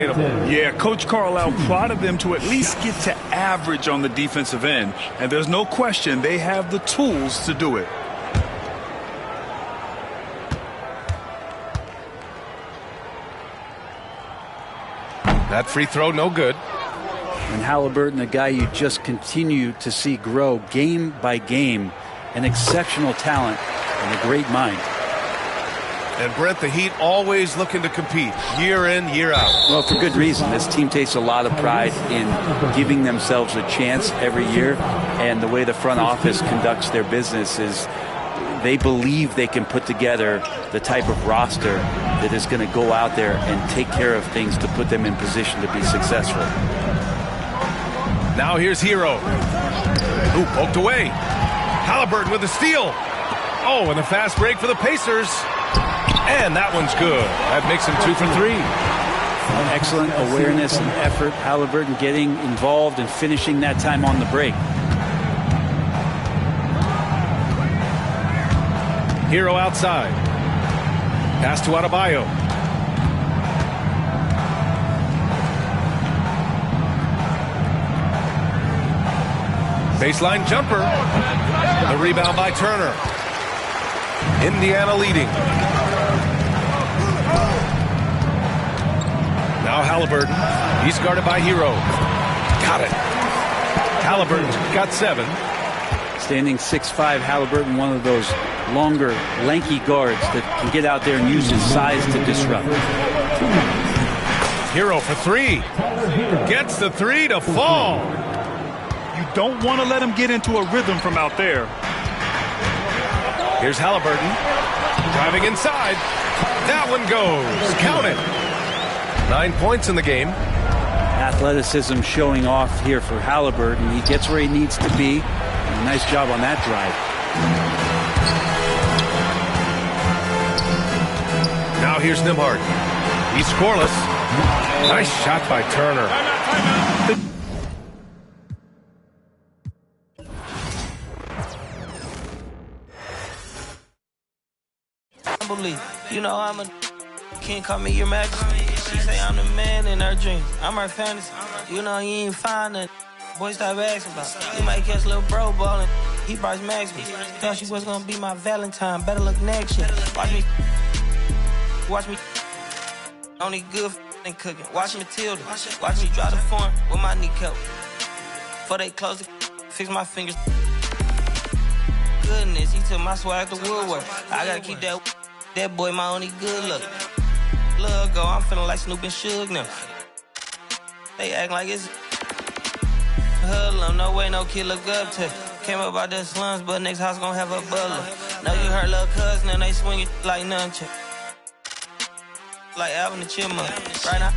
Yeah, Coach Carlisle prodded them to at least get to average on the defensive end. And there's no question they have the tools to do it. That free throw, no good. And Halliburton, a guy you just continue to see grow game by game, an exceptional talent and a great mind. And Brent, the Heat always looking to compete year in, year out. Well, for good reason. This team takes a lot of pride in giving themselves a chance every year. And the way the front office conducts their business is they believe they can put together the type of roster that is going to go out there and take care of things to put them in position to be successful. Now here's Hero. Ooh, poked away. Halliburton with the steal. Oh, and the fast break for the Pacers. And that one's good. That makes him 2 for 3. Excellent awareness and effort. Halliburton getting involved and finishing that time on the break. Hero outside. Pass to Adebayo. Baseline jumper. The rebound by Turner. Indiana leading. Now Halliburton. He's guarded by Hero. Got it. Halliburton's got 7. Standing 6'5", Halliburton, one of those longer, lanky guards that can get out there and use his size to disrupt. Hero for 3. Gets the 3 to fall. You don't want to let him get into a rhythm from out there. Here's Halliburton. Driving inside. That one goes. Count it. 9 points in the game. Athleticism showing off here for Halliburton. He gets where he needs to be. And a nice job on that drive. Now here's Nembhard. He's scoreless. Nice shot by Turner. You know I'm a king, call me your majesty. She say I'm the man in her dreams. I'm her fantasy. You know you ain't find nothing. Boy, stop asking about it. You might catch a little bro ballin'. He Bryce Maxey. Thought she was gonna be my Valentine. Better look next year. Watch me. Only good and cooking. Watch Matilda. Watch me drive the form with my kneecap. Before they close it, fix my fingers. Goodness, he took my swag to Woodward. I gotta keep that boy my only good look. Look, go, I'm feeling like Snoop and Suge now. They act like it's hoodlum, no way no kid look up to. Came up out the slums, but next house gon' have a butler. Know you heard little cousin and they swing it like nunchuck. Like Alvin the Chipmunk. Right now,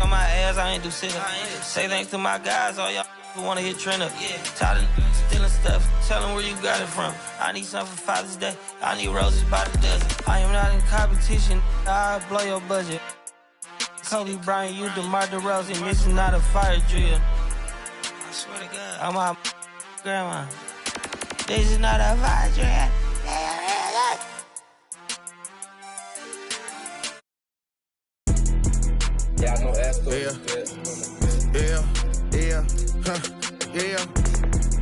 on my ass, I ain't do sit up. Say thanks to my guys, all y'all who wanna hit trend up. Tired of stealing stuff, tell them where you got it from. I need something for Father's Day, I need roses by the dozen. I am not in competition, I'll blow your budget. Kobe Bryant, you DeMar DeRozan, missing out a fire drill. I swear to God, I'm my grandma. This is not a fire drill. Yeah, I know that's yeah.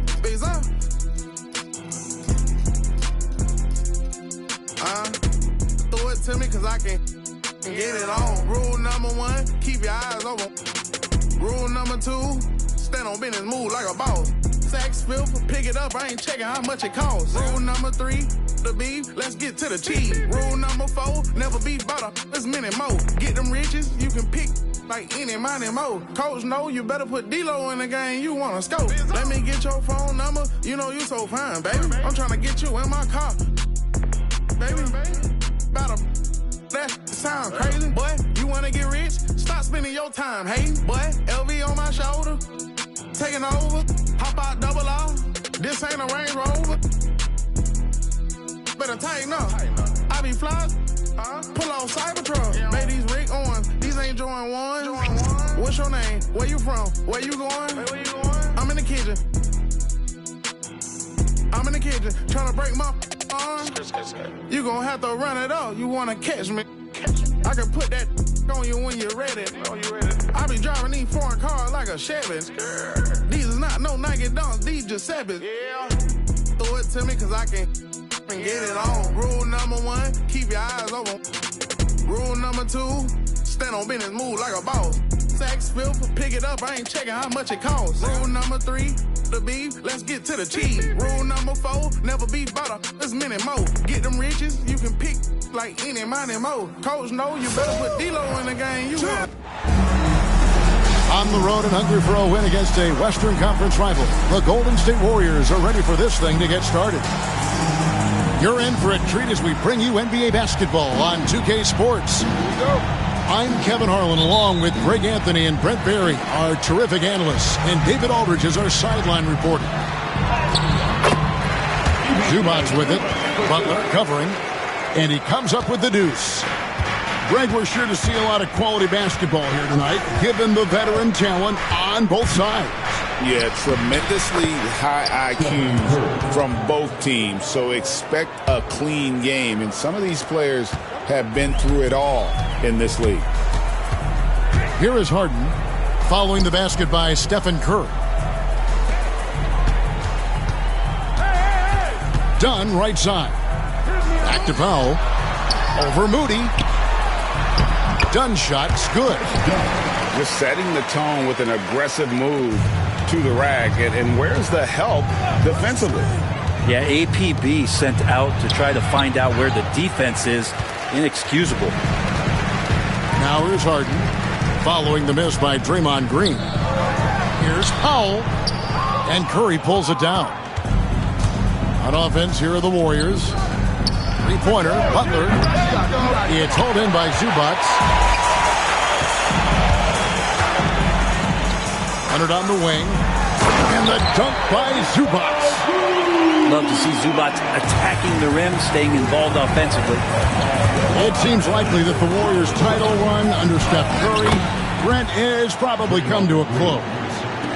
Space up. Throw it to me cause I can get it on. Rule number 1, keep your eyes open. Rule number 2, stand on business, move like a boss. Sax filth, pick it up, I ain't checking how much it costs. Rule number 3, the beef, let's get to the cheese. Rule number 4, never be butter, there's many more. Get them riches, you can pick like any money more. Coach know you better put D-Lo in the game, you wanna scope. Let me get your phone number, you know you so fine, baby. I'm trying to get you in my car, baby. About that sound crazy, boy. You wanna get rich? Stop spending your time hating, boy. LV on my shoulder, taking over. Hop out double R. This ain't a Range Rover. Better tighten up. I be fly. Pull on Cybertruck. Make these Rick Owens. These ain't Jordan 1. What's your name? Where you from? Where you going? I'm in the kitchen. Trying to break my arm. You gon' have to run it up. You wanna catch me? I can put that on you when you're ready. I be driving these foreign cars like a Chevy. These is not no Nike Dunks, these Giuseppe's. Yeah. Throw it to me cause I can get it on. Rule number 1, keep your eyes open. Rule number 2, stand on business, move like a boss. Saks Fifth, pick it up, I ain't checking how much it costs. Rule number 3, the beef, let's get to the cheese. Rule number 4, never be butter, there's many more. Get them riches, you can pick like any, money, more. Coach, know you better put D-Lo in the game, you want. On the road and hungry for a win against a Western Conference rival, the Golden State Warriors are ready for this thing to get started. You're in for a treat as we bring you NBA basketball on 2K Sports. I'm Kevin Harlan, along with Greg Anthony and Brent Berry, our terrific analysts, and David Aldridge is our sideline reporter. Zubac's with it, Butler covering, and he comes up with the deuce. Greg, we're sure to see a lot of quality basketball here tonight, given the veteran talent on both sides. Yeah, tremendously high IQs from both teams, so expect a clean game. And some of these players have been through it all in this league. Here is Harden, following the basket by Stephen Curry. Dunn, right side. Back to Powell. Over Moody. Dunn shot's good. Just setting the tone with an aggressive move to the rack. And where's the help defensively? Yeah, APB sent out to try to find out where the defense is. Inexcusable. Now here's Harden, following the miss by Draymond Green. Here's Powell, and Curry pulls it down. On offense, here are the Warriors. Three-pointer, Butler. It's hauled in by Zubac. Leonard on the wing, and the dunk by Zubac. Love to see Zubac attacking the rim, staying involved offensively. It seems likely that the Warriors' title run under Steph Curry, Brent, is probably come to a close.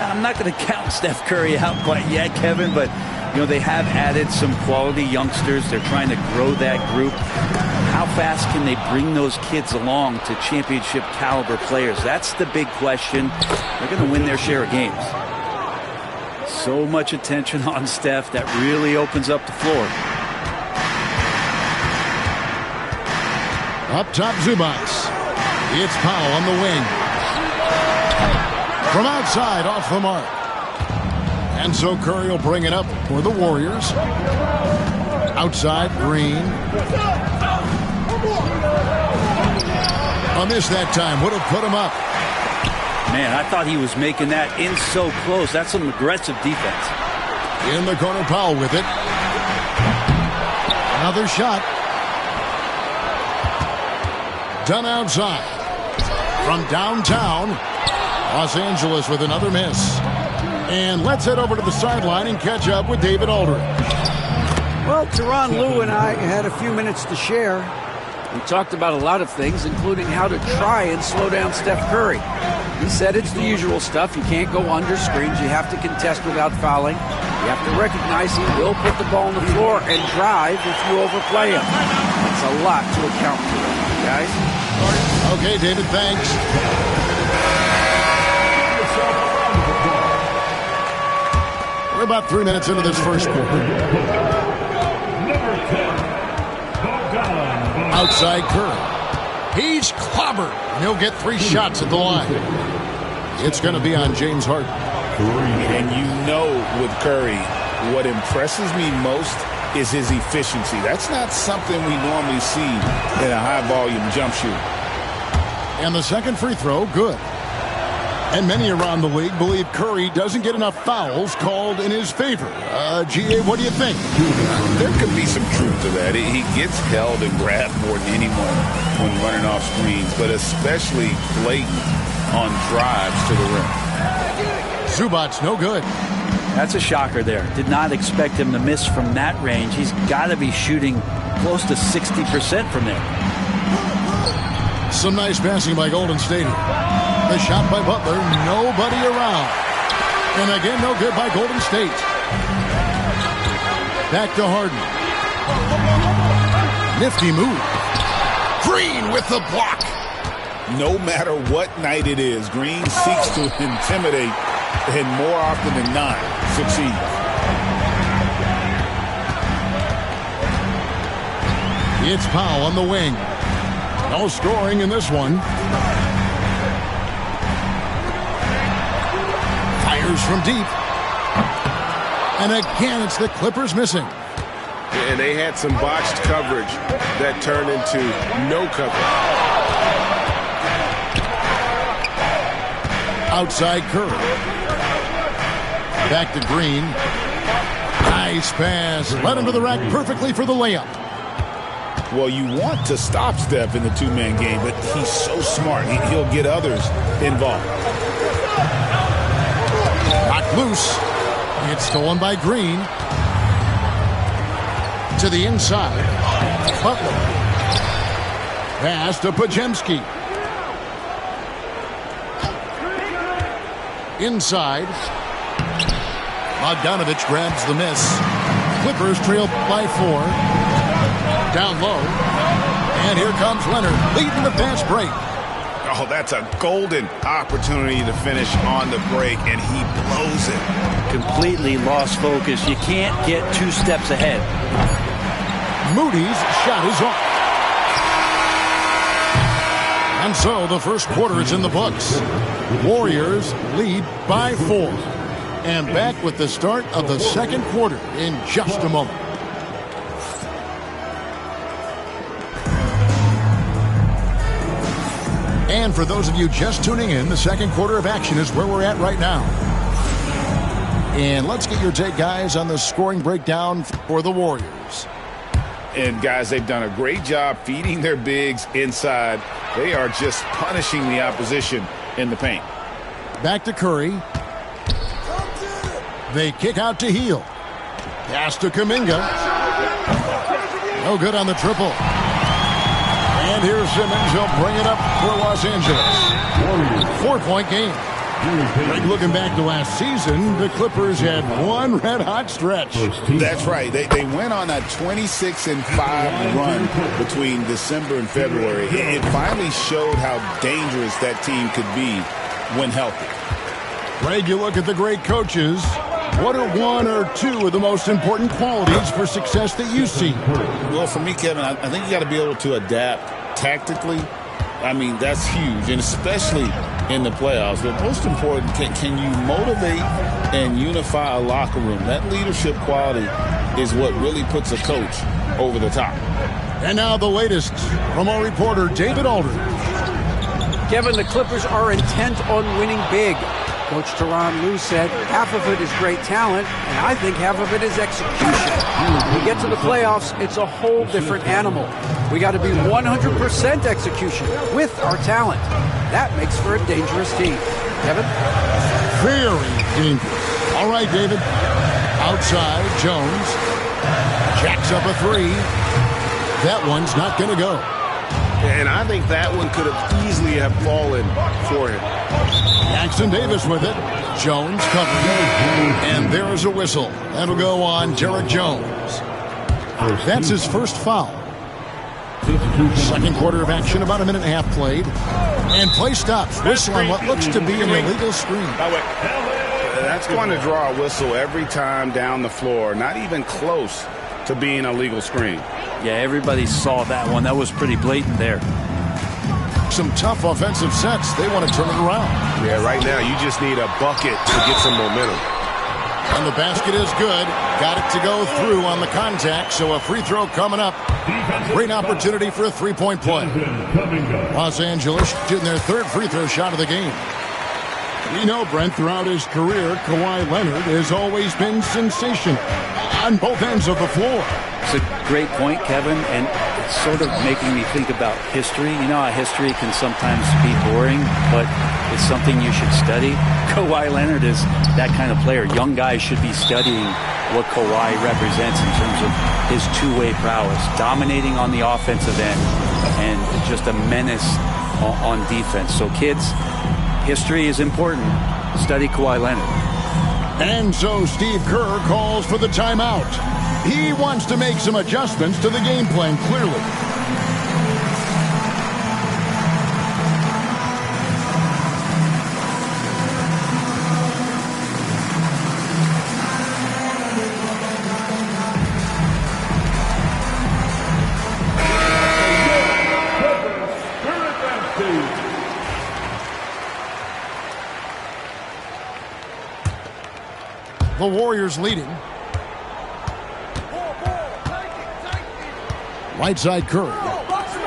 I'm not going to count Steph Curry out quite yet, Kevin, but you know they have added some quality youngsters. They're trying to grow that group. How fast can they bring those kids along to championship caliber players? That's the big question. They're going to win their share of games. So much attention on Steph that really opens up the floor. Up top, Zubac. It's Powell on the wing. From outside, off the mark. And so Curry will bring it up for the Warriors. Outside, Green. A miss that time. Would have put him up. Man, I thought he was making that in so close. That's some aggressive defense. In the corner, Powell with it. Another shot. Done outside. From downtown, Los Angeles with another miss. And let's head over to the sideline and catch up with David Aldridge. Well, Tyronn Lue and I had a few minutes to share. We talked about a lot of things, including how to try and slow down Steph Curry. He said it's the usual stuff. You can't go under screens. You have to contest without fouling. You have to recognize he will put the ball on the floor and drive if you overplay him. That's a lot to account for, guys. Okay, David, thanks. We're about 3 minutes into this first quarter. Outside Curry. He's clobbered. He'll get 3 shots at the line. It's going to be on James Harden. And you know with Curry, what impresses me most is his efficiency. That's not something we normally see in a high-volume jump shooter. And the second free throw, good. And many around the league believe Curry doesn't get enough fouls called in his favor. G.A., what do you think? There could be some truth to that. He gets held and grabbed more than anyone when running off screens, but especially blatant on drives to the rim. Zubac's no good. That's a shocker there. Did not expect him to miss from that range. He's got to be shooting close to 60% from there. Some nice passing by Golden State. The shot by Butler, nobody around. And again, no good by Golden State. Back to Harden. Nifty move. Green with the block. No matter what night it is, Green seeks to intimidate and more often than not succeed. It's Powell on the wing. No scoring in this one. Fires from deep. And again, it's the Clippers missing. And they had some botched coverage that turned into no coverage. Outside Curry. Back to Green. Nice pass. Led him to the rack perfectly for the layup. Well, you want to stop Steph in the two-man game, but he's so smart. He'll get others involved. Knocked loose. It's stolen by Green. To the inside. Butler. Pass to Pajemski. Inside. Bogdanovich grabs the miss. Clippers trail by 4. Down low. And here comes Leonard leading the fast break. Oh, that's a golden opportunity to finish on the break, and he blows it. Completely lost focus. You can't get 2 steps ahead. Moody's shot is off. And so the first quarter is in the books. Warriors lead by 4. And back with the start of the second quarter in just a moment. And for those of you just tuning in, the second quarter of action is where we're at right now. And let's get your take, guys, on the scoring breakdown for the Warriors. And, guys, they've done a great job feeding their bigs inside. They are just punishing the opposition in the paint. Back to Curry. They kick out to Heel. Pass to Kuminga. No good on the triple. And here's Simmons. He'll bring it up for Los Angeles. 4-point game. Greg, looking back to last season, the Clippers had one red-hot stretch. That's right. They went on a 26-5 run between December and February. It finally showed how dangerous that team could be when healthy. Greg, you look at the great coaches. What are 1 or 2 of the most important qualities for success that you see? Well, for me, Kevin, I think you got to be able to adapt tactically. I mean, that's huge, and especially in the playoffs. But most important, can you motivate and unify a locker room? That leadership quality is what really puts a coach over the top. And now the latest from our reporter, David Aldridge. Kevin, the Clippers are intent on winning big. Coach Tyronn Lue said half of it is great talent, and I think half of it is execution. When we get to the playoffs, it's a whole different animal. We got to be 100% execution with our talent. That makes for a dangerous team. Kevin? Very dangerous. All right, David. Outside, Jones. Jacks up a 3. That one's not going to go. And I think that one could have easily have fallen for him. Jackson Davis with it. Jones covering. And there's a whistle. That'll go on Derek Jones. That's his first foul. Second quarter of action, about 1.5 minutes played. And play stops. Whistle on what looks to be an illegal screen. That's going to draw a whistle every time down the floor. Not even close to being a legal screen. Yeah, everybody saw that one. That was pretty blatant there. Some tough offensive sets. They want to turn it around. Yeah, right now you just need a bucket to get some momentum. And the basket is good. Got it to go through on the contact, so a free throw coming up. Great opportunity for a three-point play. Los Angeles shooting their third free throw shot of the game. We know, Brent, throughout his career, Kawhi Leonard has always been sensational on both ends of the floor. It's a great point, Kevin, and it's sort of making me think about history. You know how history can sometimes be boring, but it's something you should study. Kawhi Leonard is that kind of player. Young guys should be studying what Kawhi represents in terms of his two-way prowess, dominating on the offensive end, and just a menace on defense. So, kids, history is important. Study Kawhi Leonard. And so Steve Kerr calls for the timeout. He wants to make some adjustments to the game plan, clearly. The Warriors leading. Right side Curry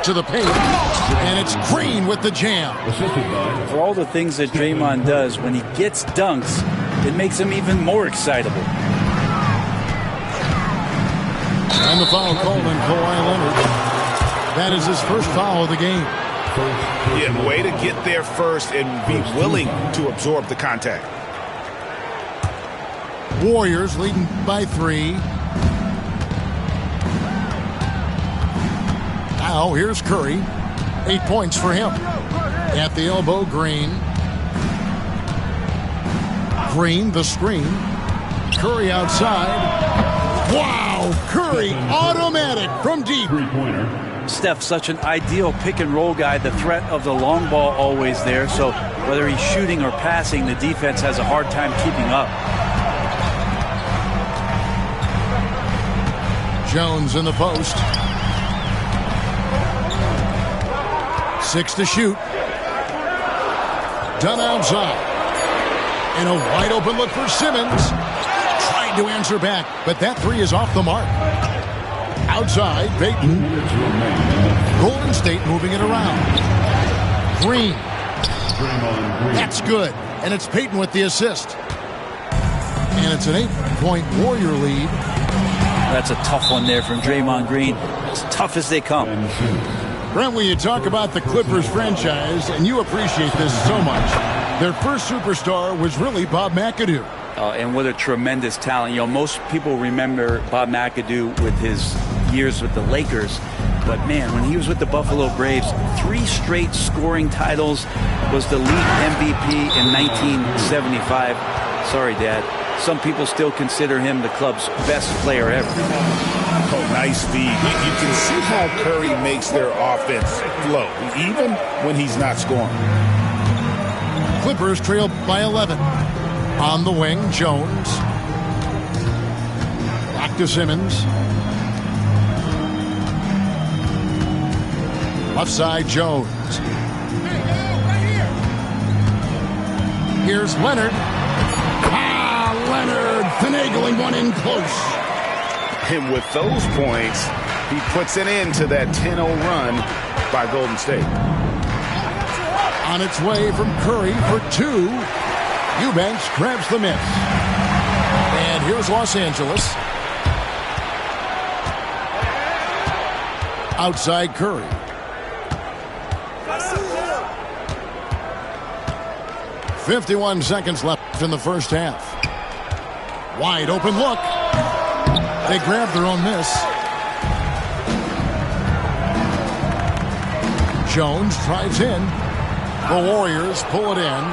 to the paint, and it's Green with the jam. For all the things that Draymond does, when he gets dunks, it makes him even more excitable. And the foul called on Kawhi Leonard. That is his first foul of the game. Yeah, way to get there first and be willing to absorb the contact. Warriors leading by 3. Now here's Curry. 8 points for him. At the elbow, Green. Green, the screen. Curry outside. Wow! Curry, automatic from deep. Steph's such an ideal pick-and-roll guy. The threat of the long ball always there. So whether he's shooting or passing, the defense has a hard time keeping up. Jones in the post. 6 to shoot. Done outside. And a wide open look for Simmons. Trying to answer back, but that 3 is off the mark. Outside, Payton. Golden State moving it around. Green. That's good. And it's Payton with the assist. And it's an 8-point Warrior lead. That's a tough one there from Draymond Green. As tough as they come. Brent, when you talk about the Clippers franchise, and you appreciate this so much, their first superstar was really Bob McAdoo. And what a tremendous talent. You know, most people remember Bob McAdoo with his years with the Lakers. But, man, when he was with the Buffalo Braves, 3 straight scoring titles, was the league MVP in 1975. Sorry, Dad. Some people still consider him the club's best player ever. Oh, nice feed. You can see how Curry makes their offense flow, even when he's not scoring. Clippers trail by 11. On the wing, Jones. Back to Simmons. Left side, Jones. Here's Leonard. Leonard finagling one in close. And with those points, he puts an end to that 10-0 run by Golden State. On its way from Curry for 2. Eubanks grabs the miss. And here's Los Angeles. Outside Curry. .51 seconds left in the first half. Wide open look. They grab their own miss. Jones drives in. The Warriors pull it in.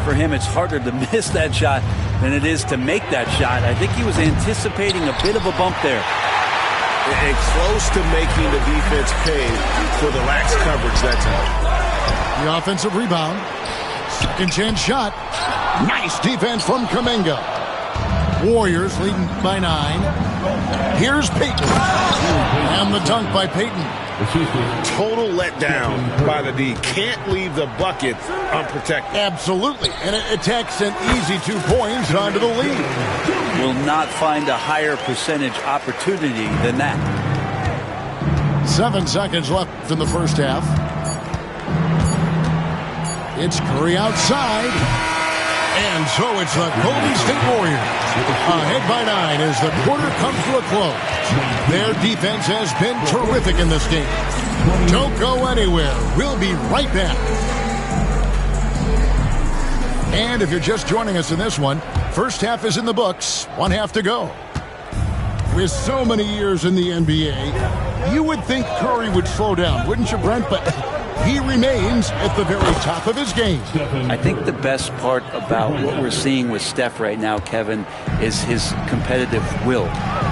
For him, it's harder to miss that shot than it is to make that shot. I think he was anticipating a bit of a bump there. And close to making the defense pay for the lax coverage that time. The offensive rebound. Second chance shot. Nice defense from Kuminga. Warriors leading by 9. Here's Payton. And the dunk by Payton. Total letdown by the D. Can't leave the bucket unprotected. Absolutely. And it attacks an easy 2 points onto the lead. Will not find a higher percentage opportunity than that. 7 seconds left in the first half. It's Curry outside. And so it's the Golden State Warriors ahead by 9 as the quarter comes to a close. Their defense has been terrific in this game. Don't go anywhere. We'll be right back. And if you're just joining us in this one, first half is in the books. 1 half to go. With so many years in the NBA, you would think Curry would slow down, wouldn't you, Brent? But he remains at the very top of his game. I think the best part about what we're seeing with Steph right now, Kevin, is his competitive will.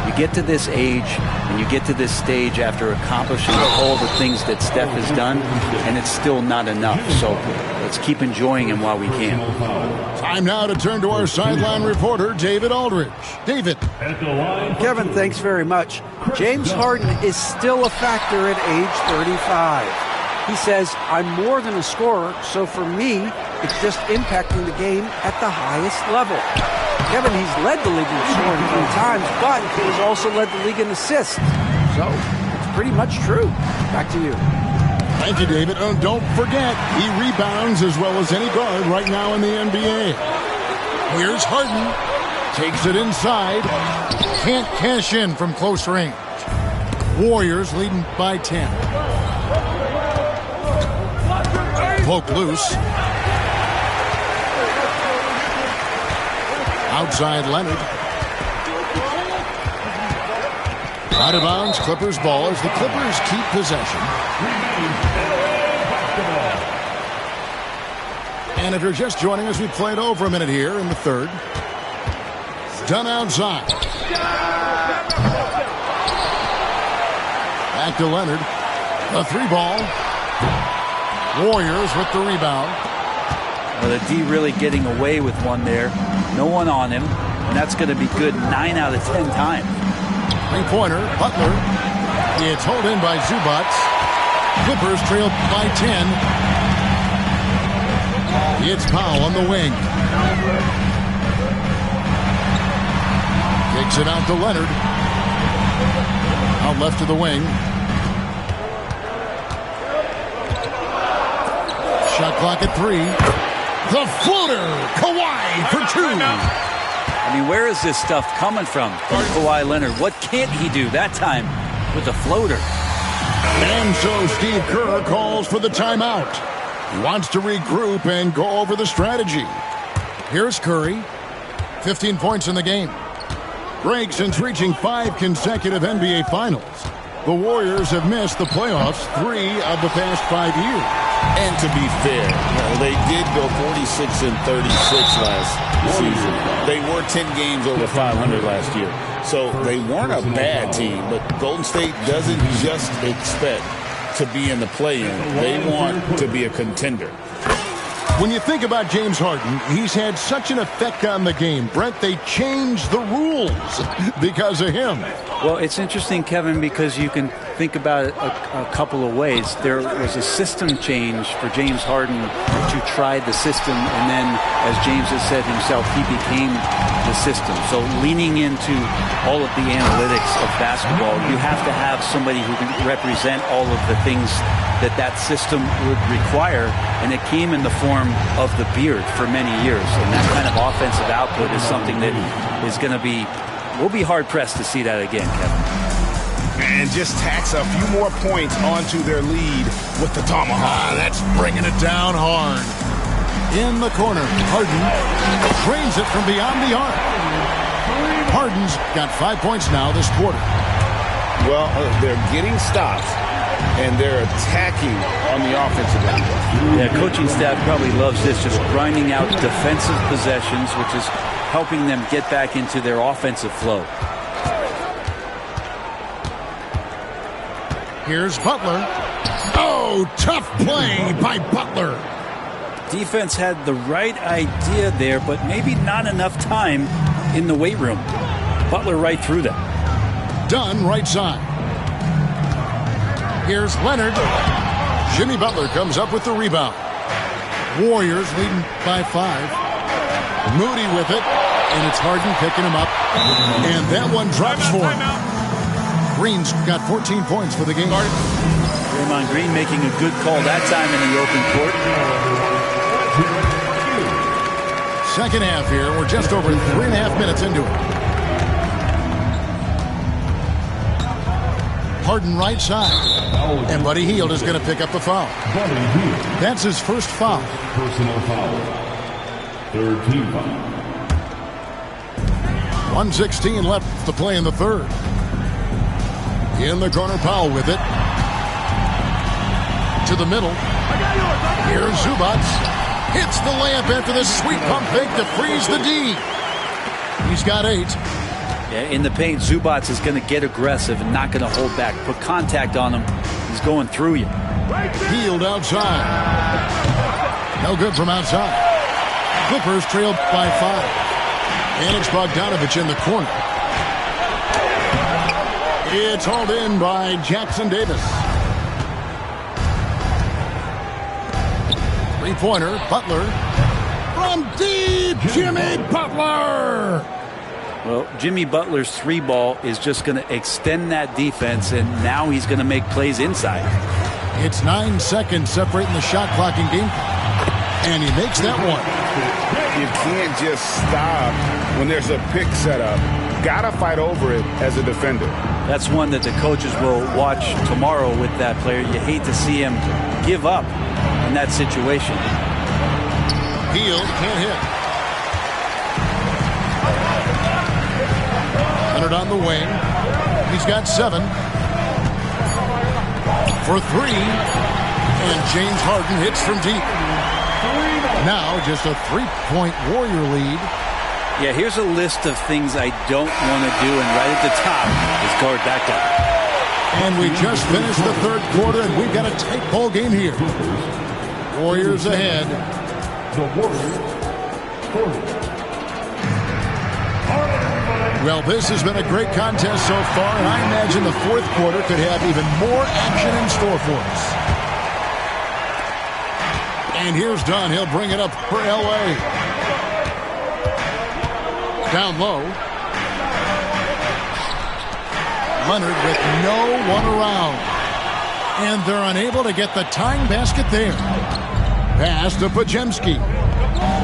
You get to this age and you get to this stage after accomplishing all the things that Steph has done, and it's still not enough. So let's keep enjoying him while we can. Time now to turn to our sideline reporter, David Aldridge. David. Kevin, thanks very much. James Harden is still a factor at age 35. He says, I'm more than a scorer, so for me, It's just impacting the game at the highest level. Kevin, he's led the league in scoring 3 times, but he's also led the league in assists. So it's pretty much true. Back to you. Thank you, David. Oh, don't forget, he rebounds as well as any guard right now in the NBA. Here's Harden. Takes it inside. Can't cash in from close range. Warriors leading by 10. Poke loose. Outside Leonard. Out of bounds, Clippers ball as the Clippers keep possession. And if you're just joining us, we played over a minute here in the third. Done outside. Back to Leonard. The 3-ball. Warriors with the rebound. Well, the D really getting away with one there. No one on him. And that's going to be good 9 out of 10 times. 3-pointer, Butler. It's held in by Zubats. Clippers trail by 10. It's Powell on the wing. Kicks it out to Leonard. Out left to the wing. Shot clock at 3. The floater. Kawhi for 2. I mean, where is this stuff coming from Kawhi Leonard? What can't he do that time with a floater? And so Steve Kerr calls for the timeout. He wants to regroup and go over the strategy. Here's Curry. 15 points in the game. Break since reaching 5 consecutive NBA Finals. The Warriors have missed the playoffs 3 of the past 5 years. And to be fair, they did go 46-36 last season. They were 10 games over 500 last year. So they weren't a bad team, but Golden State doesn't just expect to be in the play-in. They want to be a contender. When you think about James Harden, he's had such an effect on the game. Brent, they changed the rules because of him. Well, it's interesting, Kevin, because you can think about it a couple of ways. There was a system change for James Harden to try the system, and then, as James has said himself, he became the system. So leaning into all of the analytics of basketball, you have to have somebody who can represent all of the things that system would require, and it came in the form of the beard for many years. And that kind of offensive output is something that is going to be, we'll be hard-pressed to see that again, Kevin. And just tacks a few more points onto their lead with the tomahawk. That's bringing it down hard. In the corner, Harden drains it from beyond the arc. Harden's got 5 points now this quarter. Well, they're getting stops, and they're attacking on the offensive end. Yeah, coaching staff probably loves this, just grinding out defensive possessions, which is helping them get back into their offensive flow. Here's Butler. Oh, tough play by Butler. Defense had the right idea there, but maybe not enough time in the weight room. Butler right through them. Dunn right side. Here's Leonard. Jimmy Butler comes up with the rebound. Warriors leading by 5. Moody with it, and it's Harden picking him up. And that one drops for him. Green's got 14 points for the game. Draymond Green making a good call that time in the open court. Second half here. We're just over 3.5 minutes into it. Harden right side. And Buddy Hield is going to pick up the foul. That's his first foul. Personal foul. Third team foul. 1:16 left to play in the third. In the corner, Powell with it. To the middle. Here's Zubats. Hits the layup after this sweet pump fake to freeze the D. He's got 8. Yeah, in the paint, Zubats is going to get aggressive and not going to hold back. Put contact on him. He's going through you. Hield outside. No good from outside. Clippers trailed by 5. And it's Bogdanovich in the corner. It's hauled in by Jackson Davis. Three-pointer, Butler. From deep, Jimmy Butler! Well, Jimmy Butler's three ball is just going to extend that defense, and now he's going to make plays inside. It's 9 seconds separating the shot clock and game clock. And he makes that one. You can't just stop when there's a pick set up. Gotta fight over it as a defender. That's one that the coaches will watch tomorrow with that player. You hate to see him give up in that situation. Hield can't hit. Leonard on the wing. He's got 7. For 3. And James Harden hits from deep. Now just a 3-point Warrior lead. Yeah, here's a list of things I don't want to do, and right at the top is guard that guy. And we just finished the third quarter, and we've got a tight ball game here. Warriors ahead. Well, this has been a great contest so far, and I imagine the fourth quarter could have even more action in store for us. And here's Dunn. He'll bring it up for L.A. Down low. Leonard with no one around. And they're unable to get the tying basket there. Pass to Pajemski.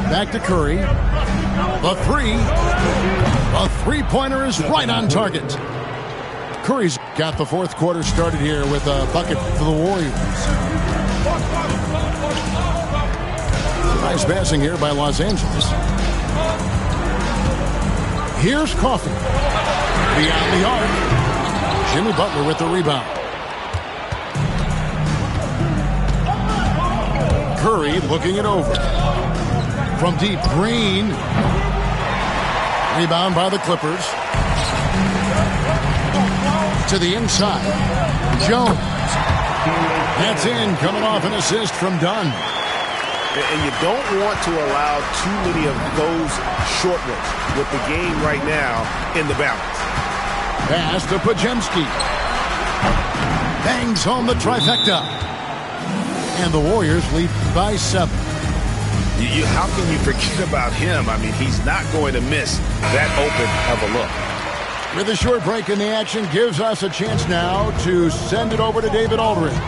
Back to Curry. The three. A three-pointer is right on target. Curry's got the fourth quarter started here with a bucket for the Warriors. Nice passing here by Los Angeles. Here's Coffey. Beyond the arc. Jimmy Butler with the rebound. Curry looking it over. From deep, Green. Rebound by the Clippers. To the inside. Jones. That's in, coming off an assist from Dunn. And you don't want to allow too many of those short ones with the game right now in the balance. Pass to Pajemski. Bangs home the trifecta. And the Warriors lead by 7. How can you forget about him? I mean, he's not going to miss that open of a look. With a short break in the action, gives us a chance now to send it over to David Aldridge.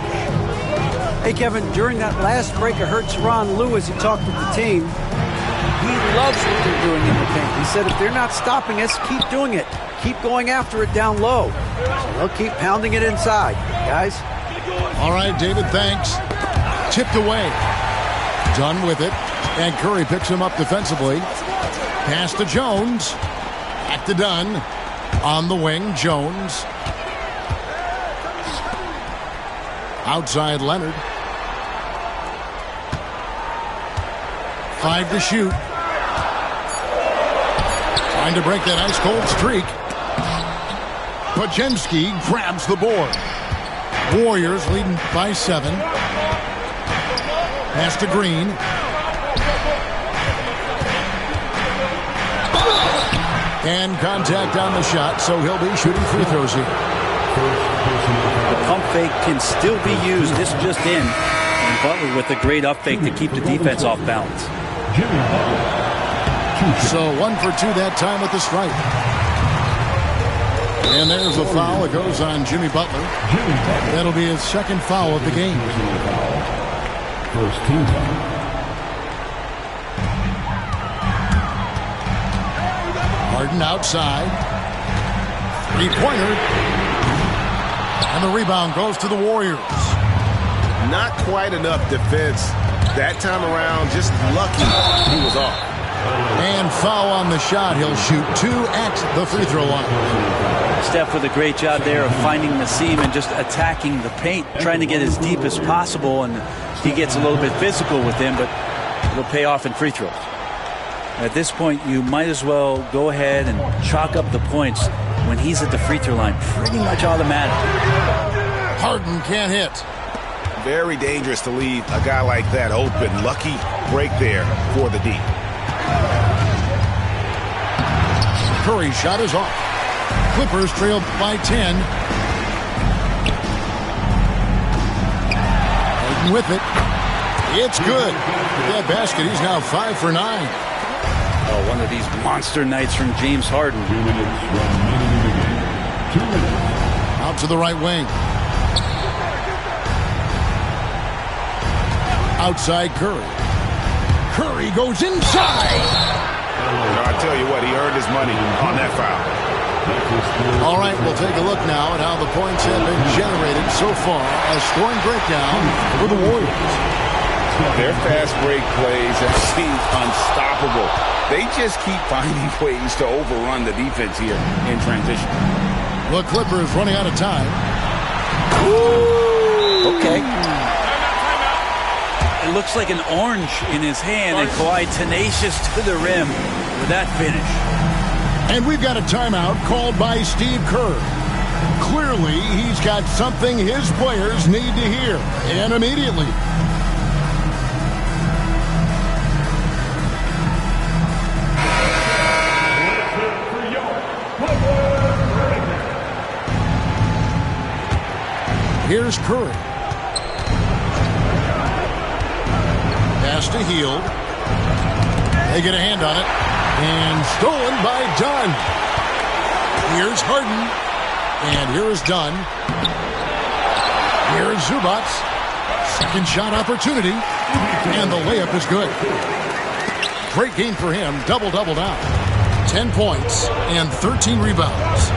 Hey, Kevin, during that last break, I heard Tyronn Lue as he talked with the team. He loves what they're doing in the paint. He said, if they're not stopping us, keep doing it. Keep going after it down low. So they'll keep pounding it inside, guys. All right, David, thanks. Tipped away. Done with it. And Curry picks him up defensively. Pass to Jones. Back to Dunn. On the wing, Jones. Outside Leonard. 5 to shoot. Trying to break that ice-cold streak. Pajemski grabs the board. Warriors leading by 7. Pass to Green. And contact on the shot, so he'll be shooting free throws here. The pump fake can still be used. This just in. And Butler with a great up fake to keep the defense off balance. So 1 for 2 that time with the strike. And there's a foul. It goes on Jimmy Butler. That'll be his second foul of the game. First team foul. Harden outside. Three-pointer. And the rebound goes to the Warriors. Not quite enough defense that time around. Just lucky he was off. And foul on the shot. He'll shoot 2 at the free throw line. Steph with a great job there of finding the seam and just attacking the paint, trying to get as deep as possible. And he gets a little bit physical with him, but it'll pay off in free throws. At this point, you might as well go ahead and chalk up the points when he's at the free throw line. Pretty much automatic. Harden can't hit. Very dangerous to leave a guy like that open. Lucky break there for the D. Curry shot is off. Clippers trail by 10. Harden with it. It's good. That basket, he's now 5 for 9. Oh, one of these monster nights from James Harden. 2 minutes remaining in the game. 2 minutes. Out to the right wing. Outside Curry. Curry goes inside. I tell you what, he earned his money on that foul. All right, we'll take a look now at how the points have been generated so far. A scoring breakdown for the Warriors. Their fast break plays have seemed unstoppable. They just keep finding ways to overrun the defense here in transition. The Clippers running out of time. Okay. It looks like an orange in his hand, and Kawhi tenacious to the rim with that finish. And we've got a timeout called by Steve Kerr. Clearly, he's got something his players need to hear, and immediately. Here's Curry. Pass to Hield. They get a hand on it. And stolen by Dunn. Here's Harden. And here is Dunn. Here is Zubac. Second shot opportunity. And the layup is good. Great game for him. Double-double now. 10 points and 13 rebounds.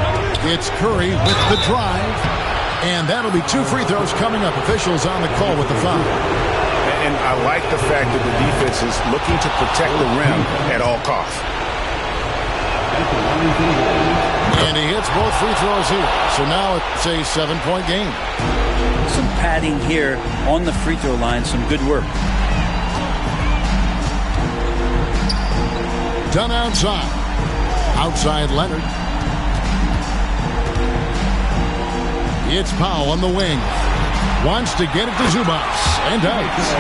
It's Curry with the drive. And that'll be 2 free throws coming up. Officials on the call with the foul. And I like the fact that the defense is looking to protect the rim at all costs. And he hits both free throws here. So now it's a 7-point game. Some padding here on the free throw line. Some good work. Done outside. Outside Leonard. It's Powell on the wing. Wants to get it to Zubac. And does.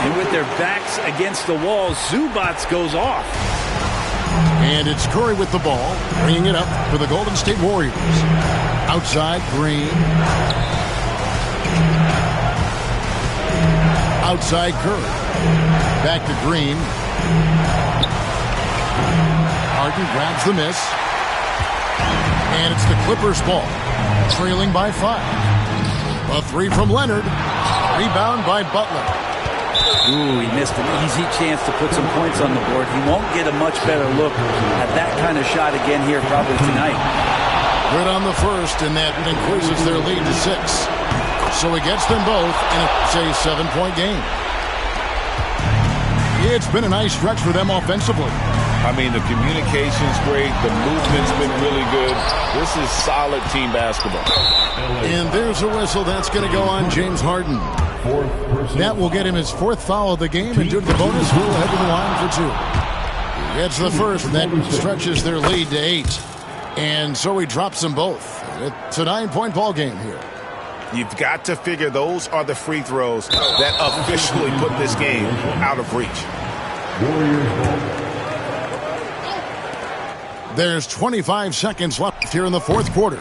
And with their backs against the wall, Zubac goes off. And it's Curry with the ball. Bringing it up for the Golden State Warriors. Outside Green. Outside Curry. Back to Green. Harden grabs the miss. And it's the Clippers' ball. Trailing by 5. A 3 from Leonard. Rebound by Butler. Ooh, he missed an easy chance to put some points on the board. He won't get a much better look at that kind of shot again here probably tonight. Good on the first, and that increases their lead to 6. So he gets them both, and it's a 7-point game. It's been a nice stretch for them offensively. I mean, the communication's great. The movement's been really good. This is solid team basketball. And there's a whistle that's going to go on James Harden. That will get him his 4th foul of the game, and due to the bonus, we'll head to the line for 2. He gets the first, and that stretches their lead to 8. And so he drops them both. It's a 9-point ball game here. You've got to figure those are the free throws that officially put this game out of reach. There's 25 seconds left here in the 4th quarter.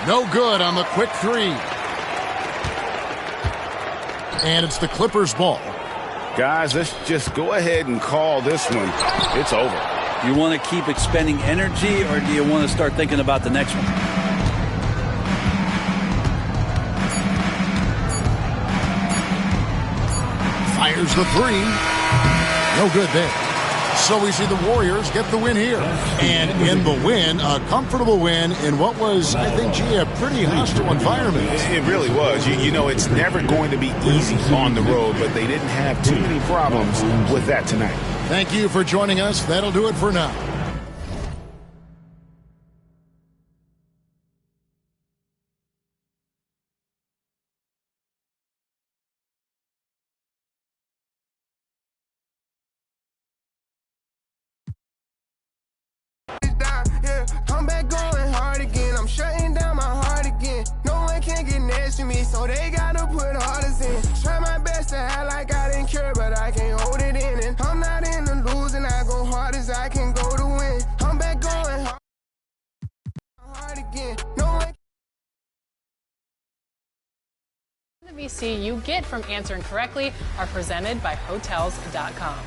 No good on the quick 3. And it's the Clippers' ball. Guys, let's just go ahead and call this one. It's over. You want to keep expending energy, or do you want to start thinking about the next one? Fires the 3. No good there. So we see the Warriors get the win here. And in the win, a comfortable win in what was, I think, a pretty hostile environment. It really was. You know, it's never going to be easy on the road, but they didn't have too many problems with that tonight. Thank you for joining us. That'll do it for now. I'm back going hard again. I'm shutting down my heart again. No one can get next to me, so they gotta put orders in. Try my best to act like I didn't care, but I can't hold it in. And I'm not in the losing. I go hard as I can go to win. I'm back going hard again. No one. VC you get from answering correctly are presented by Hotels.com.